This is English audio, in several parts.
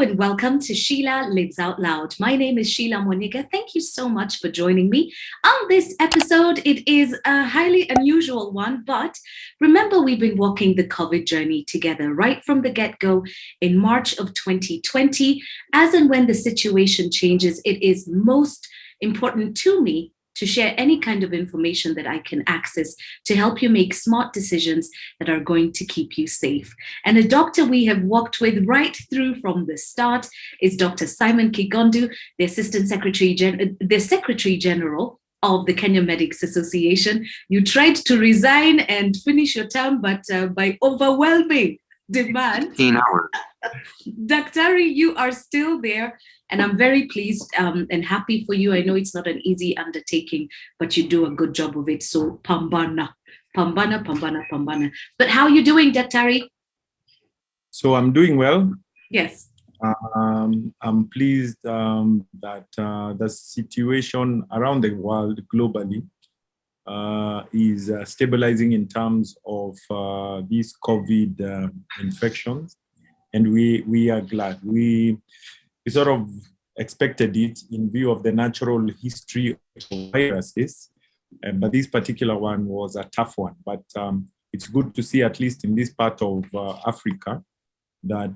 and welcome to Sheila Lives Out Loud. My name is Sheila Moniga. Thank you so much for joining me. On this episode, it is a highly unusual one, but remember, we've been walking the COVID journey together right from the get-go in March of 2020. As and when the situation changes, it is most important to me to share any kind of information that I can access to help you make smart decisions that are going to keep you safe. And a doctor we have worked with right through from the start is Dr. Simon Kigondu, the Secretary General of the Kenyan Medics Association. You tried to resign and finish your term, but by overwhelming demand, 15 hours. Daktari, you are still there. And I'm very pleased and happy for you. I know it's not an easy undertaking, but you do a good job of it. So pambana, pambana, pambana, pambana. But how are you doing, Daktari? So I'm doing well. Yes. I'm pleased that the situation around the world globally is stabilizing in terms of these COVID infections. And we are glad. We sort of expected it in view of the natural history of viruses, but this particular one was a tough one. But it's good to see, at least in this part of Africa, that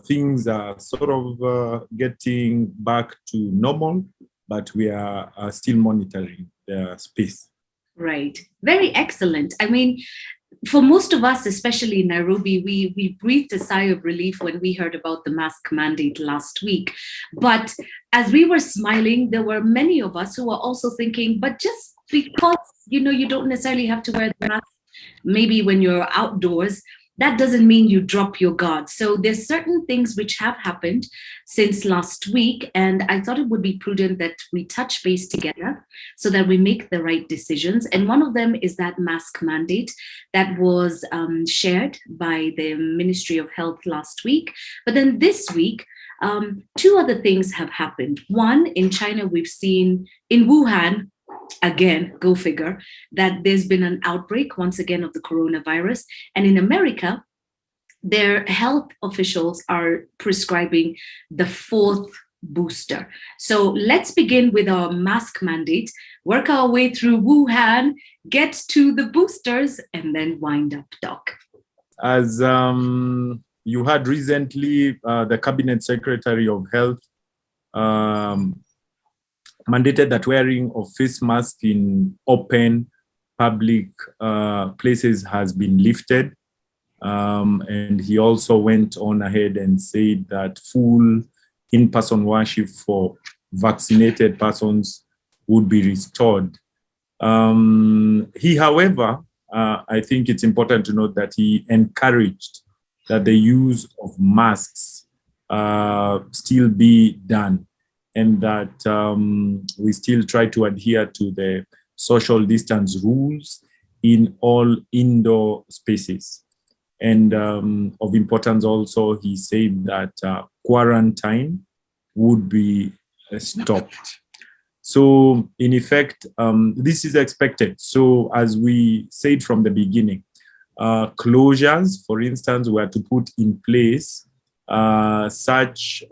things are sort of getting back to normal, but we are still monitoring the space. Right. Very excellent. I mean, for most of us, especially in Nairobi, we breathed a sigh of relief when we heard about the mask mandate last week. But as we were smiling, there were many of us who were also thinking, but just because, you don't necessarily have to wear the mask, maybe when you're outdoors, that doesn't mean you drop your guard. So there's certain things which have happened since last week, and I thought it would be prudent that we touch base together so that we make the right decisions. And one of them is that mask mandate that was shared by the Ministry of Health last week. But then this week, two other things have happened. One, in China, we've seen in Wuhan, again, go figure, that there's been an outbreak once again of the coronavirus. And in America, their health officials are prescribing the fourth booster. So let's begin with our mask mandate, work our way through Wuhan, get to the boosters, and then wind up, Doc. As you had recently, the Cabinet Secretary of Health mandated that wearing of face masks in open public places has been lifted. And he also went on ahead and said that full in-person worship for vaccinated persons would be restored. He, however, I think it's important to note that he encouraged that the use of masks still be done, and that we still try to adhere to the social distance rules in all indoor spaces. And of importance also, he said that quarantine would be stopped. So in effect, this is expected. So as we said from the beginning, closures, for instance, were to put in place such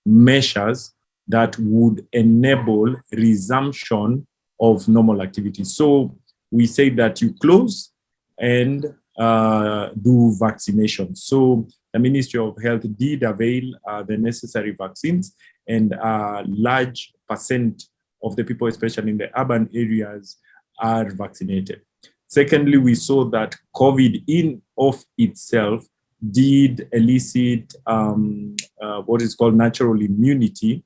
measures that would enable resumption of normal activities. So we say that you close and do vaccination. So the Ministry of Health did avail the necessary vaccines, and a large percent of the people, especially in the urban areas, are vaccinated. Secondly, we saw that COVID in of itself did elicit what is called natural immunity,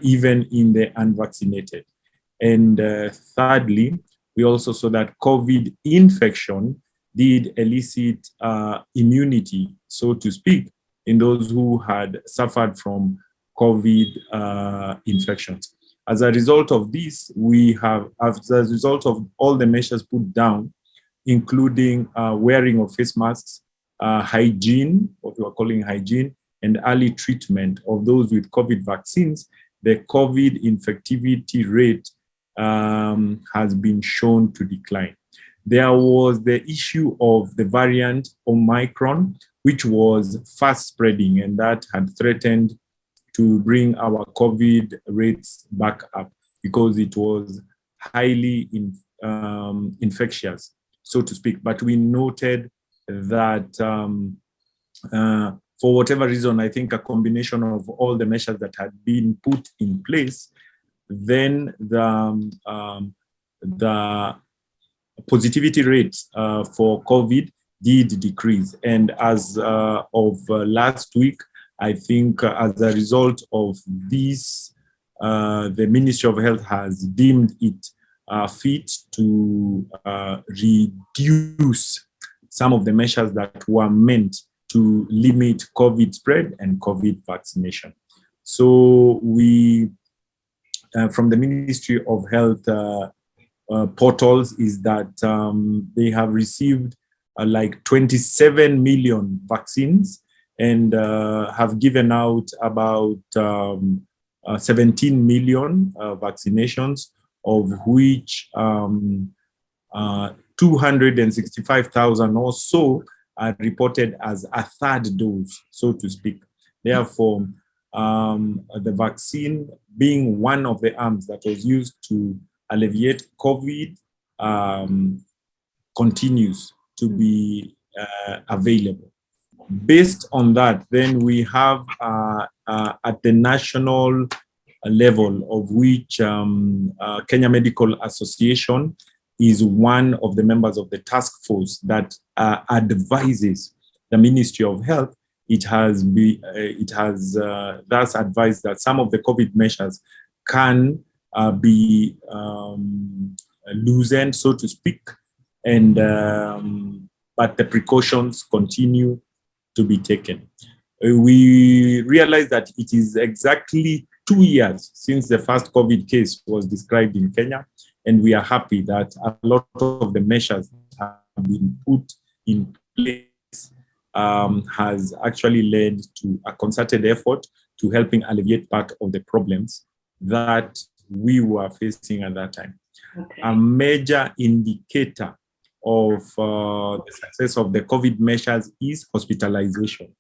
even in the unvaccinated. And thirdly, we also saw that COVID infection did elicit immunity, so to speak, in those who had suffered from COVID infections. As a result of this, as a result of all the measures put down, including wearing of face masks, hygiene, what we are calling hygiene, and early treatment of those with COVID vaccines, the COVID infectivity rate has been shown to decline. There was the issue of the variant Omicron, which was fast spreading, and that had threatened to bring our COVID rates back up because it was highly infectious, so to speak. But we noted that for whatever reason, I think a combination of all the measures that had been put in place, then the positivity rate for COVID did decrease. And as of last week, I think as a result of this, the Ministry of Health has deemed it fit to reduce some of the measures that were meant to limit COVID spread and COVID vaccination. So we, from the Ministry of Health portals, is that they have received like 27 million vaccines and have given out about 17 million vaccinations, of which 265,000 or so are reported as a third dose, so to speak. Therefore, the vaccine being one of the arms that was used to alleviate COVID continues to be available. Based on that, then we have at the national level, of which Kenya Medical Association is one of the members of the task force that advises the Ministry of Health. It has thus advised that some of the COVID measures can be loosened, so to speak, and but the precautions continue to be taken. We realize that it is exactly 2 years since the first COVID case was described in Kenya, and we are happy that a lot of the measures have been put in place has actually led to a concerted effort to helping alleviate part of the problems that we were facing at that time. Okay. A major indicator of the success of the COVID measures is hospitalization.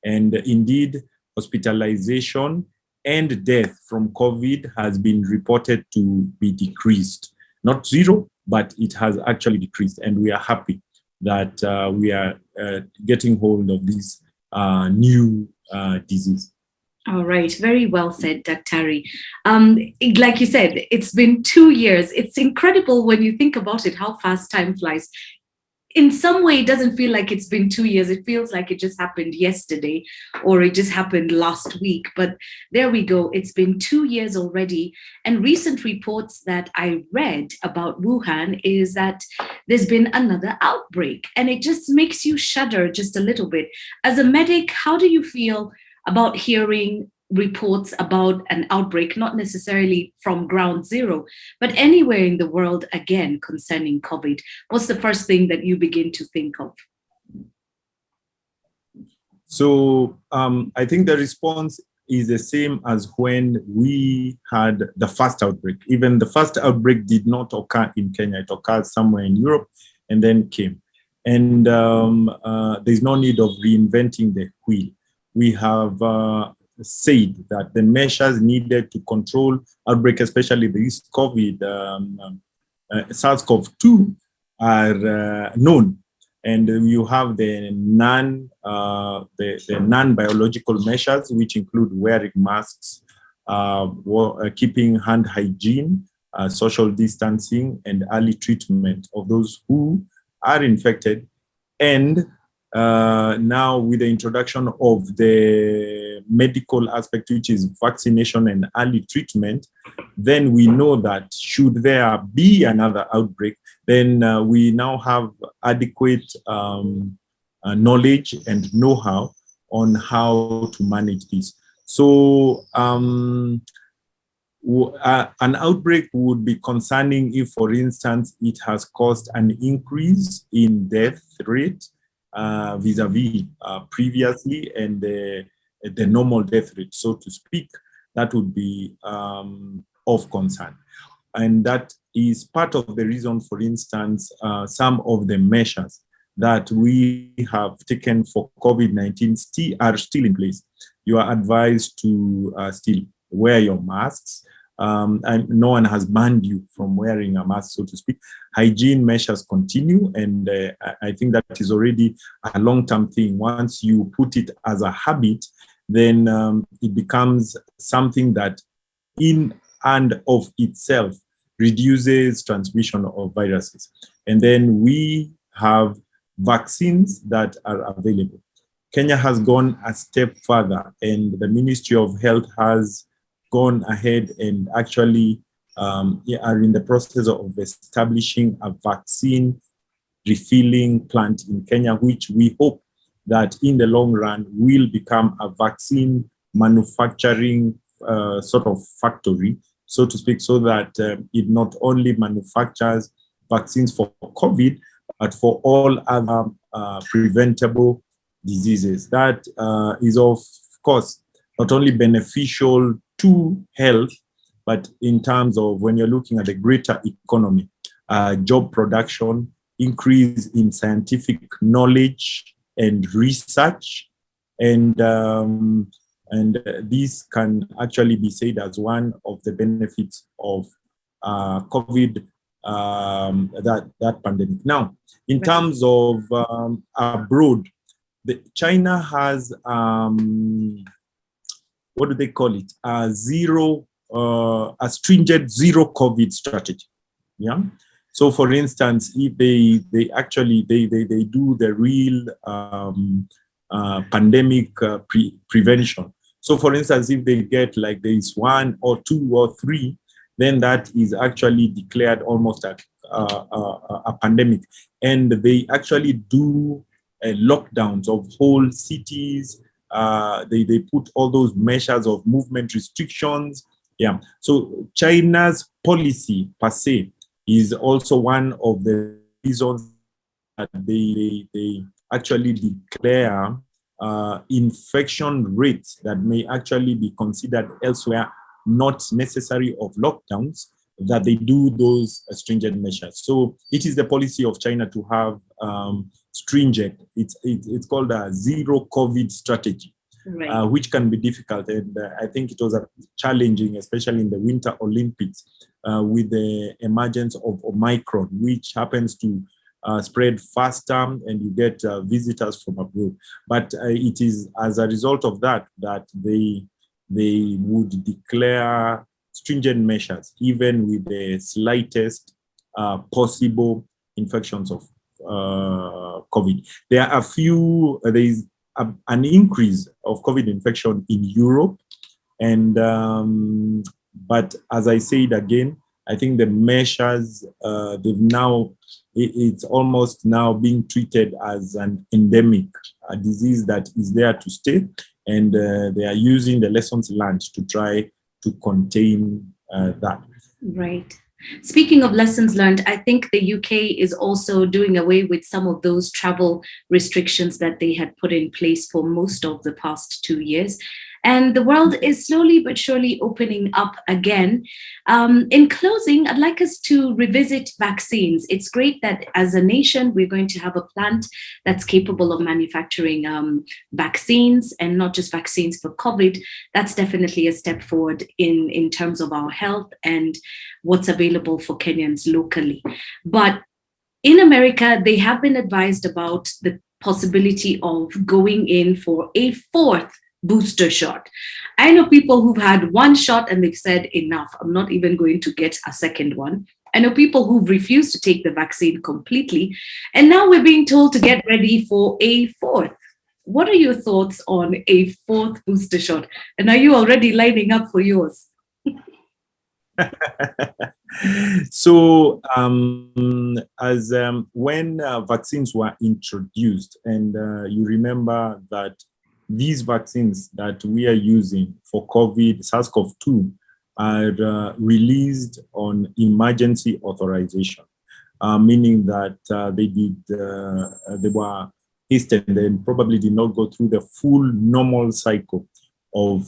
And indeed, hospitalization and death from COVID has been reported to be decreased. Not zero, but it has actually decreased. And we are happy that we are getting hold of this new disease. All right. Very well said, Dr. Like you said, it's been 2 years. It's incredible when you think about it, how fast time flies. In some way, it doesn't feel like it's been 2 years. It feels like it just happened yesterday or it just happened last week. But there we go. It's been 2 years already. And recent reports that I read about Wuhan is that there's been another outbreak. And it just makes you shudder just a little bit. As a medic, how do you feel about hearing reports about an outbreak, not necessarily from ground zero, but anywhere in the world again concerning COVID? What's the first thing that you begin to think of? So I think the response is the same as when we had the first outbreak. Even the first outbreak did not occur in Kenya. It occurred somewhere in Europe and then came. And there's no need of reinventing the wheel. We have said that the measures needed to control outbreak, especially this COVID, SARS-CoV-2, are known. And you have the non-biological measures, which include wearing masks, keeping hand hygiene, social distancing, and early treatment of those who are infected. And now with the introduction of the medical aspect, which is vaccination and early treatment, then we know that should there be another outbreak, then we now have adequate knowledge and know-how on how to manage this. So an outbreak would be concerning if, for instance, it has caused an increase in death rate vis-a-vis previously and the normal death rate, so to speak. That would be of concern. And that is part of the reason, for instance, some of the measures that we have taken for COVID-19 are still in place. You are advised to still wear your masks. And no one has banned you from wearing a mask, so to speak. Hygiene measures continue, and I think that is already a long-term thing. Once you put it as a habit, then it becomes something that in and of itself reduces transmission of viruses. And then we have vaccines that are available. Kenya has gone a step further, and the Ministry of Health has gone ahead and actually are in the process of establishing a vaccine refilling plant in Kenya, which we hope that in the long run will become a vaccine manufacturing sort of factory, so to speak, so that it not only manufactures vaccines for COVID, but for all other preventable diseases. That is, of course, not only beneficial to health, but in terms of when you're looking at the greater economy, job production, increase in scientific knowledge and research, and this can actually be said as one of the benefits of COVID, that pandemic. Now, in terms of abroad, China has what do they call it? A stringent zero COVID strategy. Yeah. So, for instance, if they actually do the real pandemic prevention. So, for instance, if they get like there is 1 or 2 or 3, then that is actually declared almost a pandemic, and they actually do lockdowns of whole cities. They put all those measures of movement restrictions. Yeah. So China's policy per se is also one of the reasons that they actually declare infection rates that may actually be considered elsewhere not necessary of lockdowns, that they do those stringent measures. So it is the policy of China to have stringent, it's called a zero COVID strategy, right. Which can be difficult. And I think it was challenging, especially in the Winter Olympics, with the emergence of Omicron, which happens to spread faster, and you get visitors from abroad. But it is as a result of that they would declare stringent measures, even with the slightest possible infections of COVID. There are there is an increase of COVID infection in Europe, and but as I said again, I think the measures it's almost now being treated as an endemic, a disease that is there to stay, and they are using the lessons learned to try to contain that. Right. Speaking of lessons learned, I think the UK is also doing away with some of those travel restrictions that they had put in place for most of the past 2 years. And the world is slowly but surely opening up again. In closing, I'd like us to revisit vaccines. It's great that as a nation, we're going to have a plant that's capable of manufacturing vaccines, and not just vaccines for COVID. That's definitely a step forward in terms of our health and what's available for Kenyans locally. But in America, they have been advised about the possibility of going in for a 4th booster shot. I know people who've had 1 shot and they've said, enough, I'm not even going to get a 2nd one. I know people who've refused to take the vaccine completely, and now we're being told to get ready for a 4th. What are your thoughts on a 4th booster shot? And are you already lining up for yours? So as when vaccines were introduced, and you remember that these vaccines that we are using for COVID, SARS-CoV-2, are released on emergency authorization, meaning that they were hastened and probably did not go through the full normal cycle of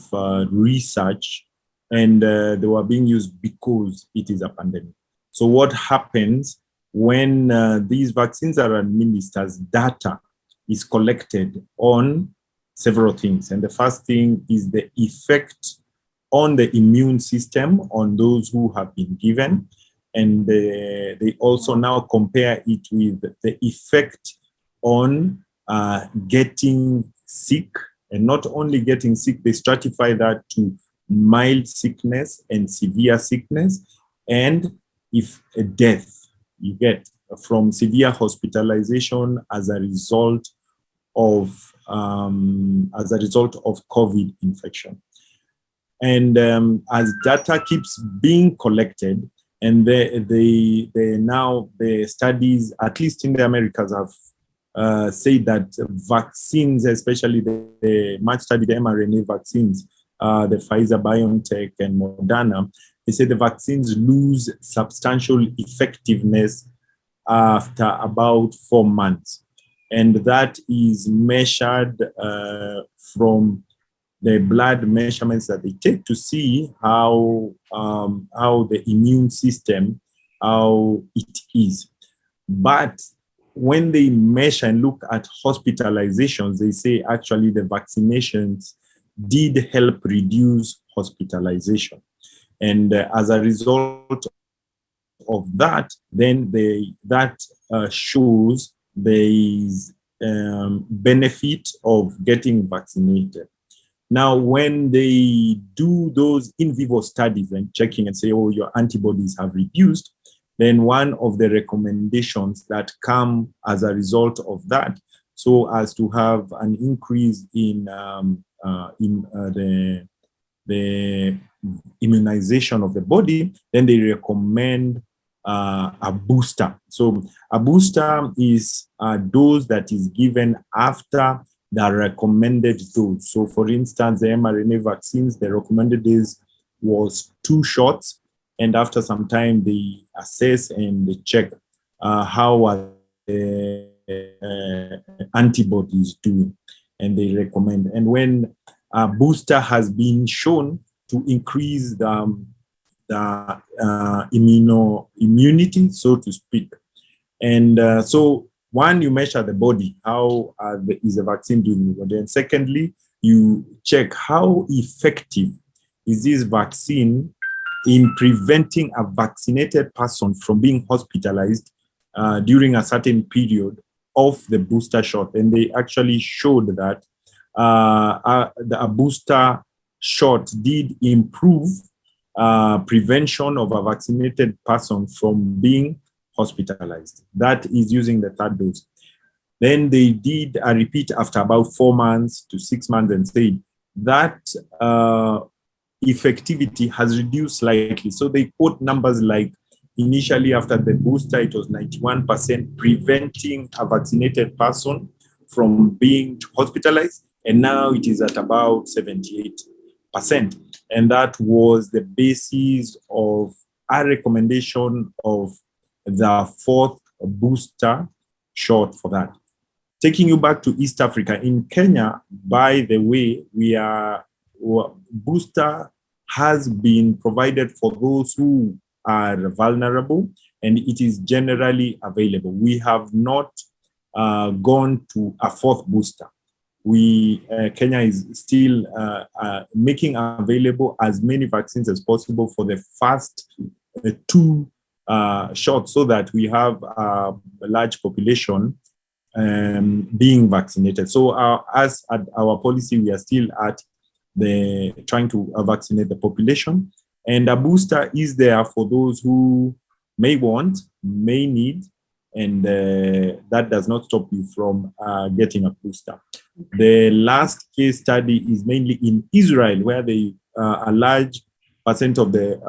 research, and they were being used because it is a pandemic. So what happens when these vaccines are administered, data is collected on several things. And the first thing is the effect on the immune system on those who have been given. And they also now compare it with the effect on getting sick. And not only getting sick, they stratify that to mild sickness and severe sickness, and if a death you get from severe hospitalization as a result of COVID infection. And as data keeps being collected, and the studies, at least in the Americas, have say that vaccines, especially the much studied mRNA vaccines, the Pfizer, BioNTech, and Moderna, they say the vaccines lose substantial effectiveness after about 4 months. And that is measured from the blood measurements that they take to see how the immune system, how it is. But when they measure and look at hospitalizations, they say actually the vaccinations did help reduce hospitalization. And as a result of that, then that shows there is benefit of getting vaccinated. Now, when they do those in vivo studies and checking and say, oh, your antibodies have reduced, then one of the recommendations that come as a result of that, so as to have an increase in the immunization of the body, then they recommend a booster. So a booster is a dose that is given after the recommended dose. So for instance, the mRNA vaccines, the recommended dose was 2 shots. And after some time, they assess and they check how are the antibodies doing, and they recommend. And when a booster has been shown to increase the immunity, so to speak. And so one, you measure the body, how is the vaccine doing in the body? And secondly, you check how effective is this vaccine in preventing a vaccinated person from being hospitalized during a certain period of the booster shot. And they actually showed that a booster shot did improve prevention of a vaccinated person from being hospitalized. That is using the 3rd dose. Then they did a repeat after about 4 months to 6 months and said that effectivity has reduced slightly. So they quote numbers like initially after the booster, it was 91% preventing a vaccinated person from being hospitalized. And now it is at about 78%. And that was the basis of a recommendation of the 4th booster shot for that. Taking you back to East Africa, in Kenya, by the way, booster has been provided for those who are vulnerable, and it is generally available. We have not gone to a 4th booster. Kenya is still making available as many vaccines as possible for the first 2 shots, so that we have a large population being vaccinated. So as at our policy, we are still at trying to vaccinate the population, and a booster is there for those who may want, may need, and that does not stop you from getting a booster. The last case study is mainly in Israel, where a large percent of the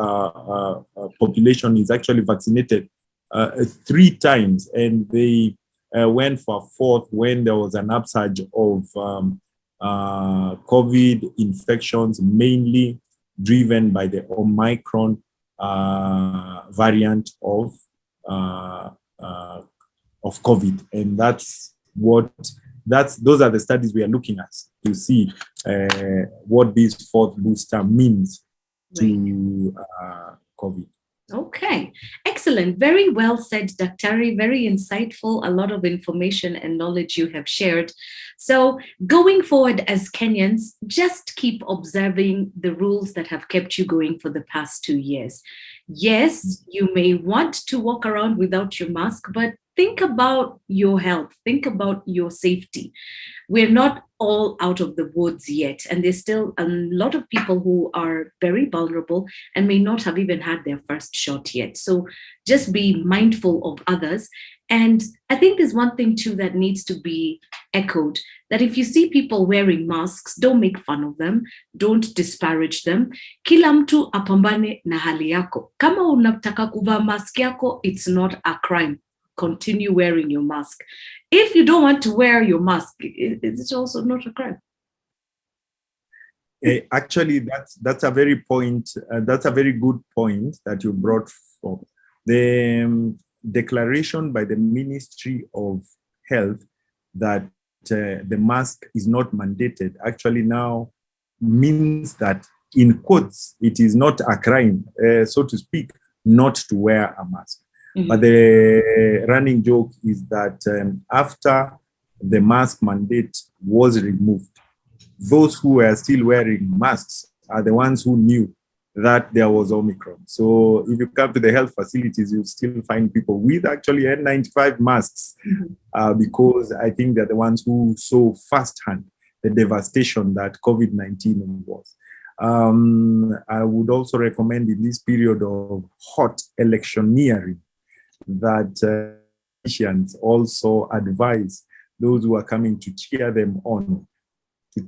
population is actually vaccinated 3 times, and they went for a 4th when there was an upsurge of COVID infections, mainly driven by the Omicron variant of COVID. And those are the studies we are looking at to see what this 4th booster means to COVID. Okay, excellent. Very well said, Daktari. Very insightful. A lot of information and knowledge you have shared. So, going forward as Kenyans, just keep observing the rules that have kept you going for the past 2 years. Yes, you may want to walk around without your mask, but think about your health, think about your safety. We're not all out of the woods yet, and there's still a lot of people who are very vulnerable and may not have even had their first shot yet. So just be mindful of others. And I think there's one thing too that needs to be echoed, that if you see people wearing masks, don't make fun of them, don't disparage them. Kila mtu apambane na hali yako. Kama unataka kuvaa mask yako, it's not a crime. Continue wearing your mask. If you don't want to wear your mask, it's also not a crime. Actually, that's a very good point that you brought forth. The declaration by the Ministry of Health that the mask is not mandated actually now means that, in quotes, it is not a crime, so to speak, not to wear a mask. Mm-hmm. But the running joke is that after the mask mandate was removed, those who were still wearing masks are the ones who knew that there was Omicron. So if you come to the health facilities, you'll still find people with actually N95 masks, mm-hmm. Because I think they're the ones who saw firsthand the devastation that COVID-19 was. I would also recommend in this period of hot electioneering that politicians also advise those who are coming to cheer them on to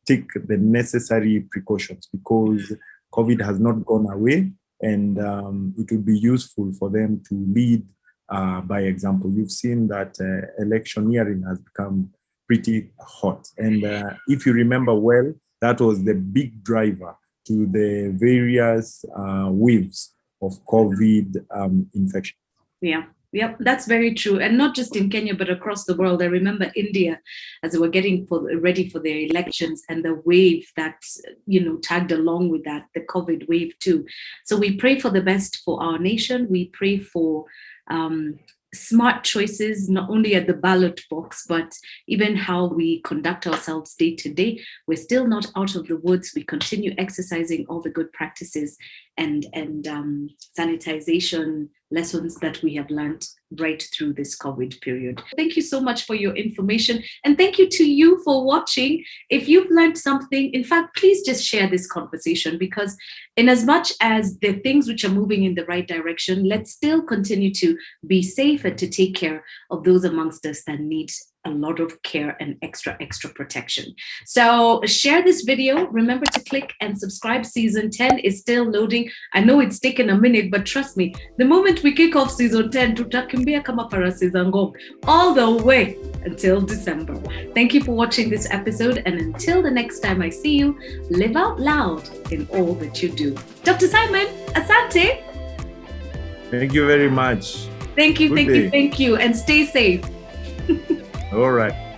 take the necessary precautions, because COVID has not gone away, and it would be useful for them to lead by example. You've seen that electioneering has become pretty hot. And if you remember well, that was the big driver to the various waves of COVID infection. Yeah. Yep, that's very true. And not just in Kenya, but across the world. I remember India, as they were getting ready for their elections, and the wave that, tagged along with that, the COVID wave too. So we pray for the best for our nation. We pray for smart choices, not only at the ballot box, but even how we conduct ourselves day to day. We're still not out of the woods. We continue exercising all the good practices and sanitization lessons that we have learned right through this COVID period. Thank you so much for your information. And thank you to you for watching. If you've learned something, in fact, please just share this conversation, because in as much as the things which are moving in the right direction, let's still continue to be safe and to take care of those amongst us that need a lot of care and extra protection. So share this video. Remember to click and subscribe. Season 10 is still loading. I know it's taken a minute, but trust me, the moment we kick off season 10, tutakimbia kama farasi za ngoma all the way until December. Thank you for watching this episode, and until the next time I see you, live out loud in all that you do. Dr. Simon, asante. Thank you very much. Thank you, thank you, and stay safe. All right.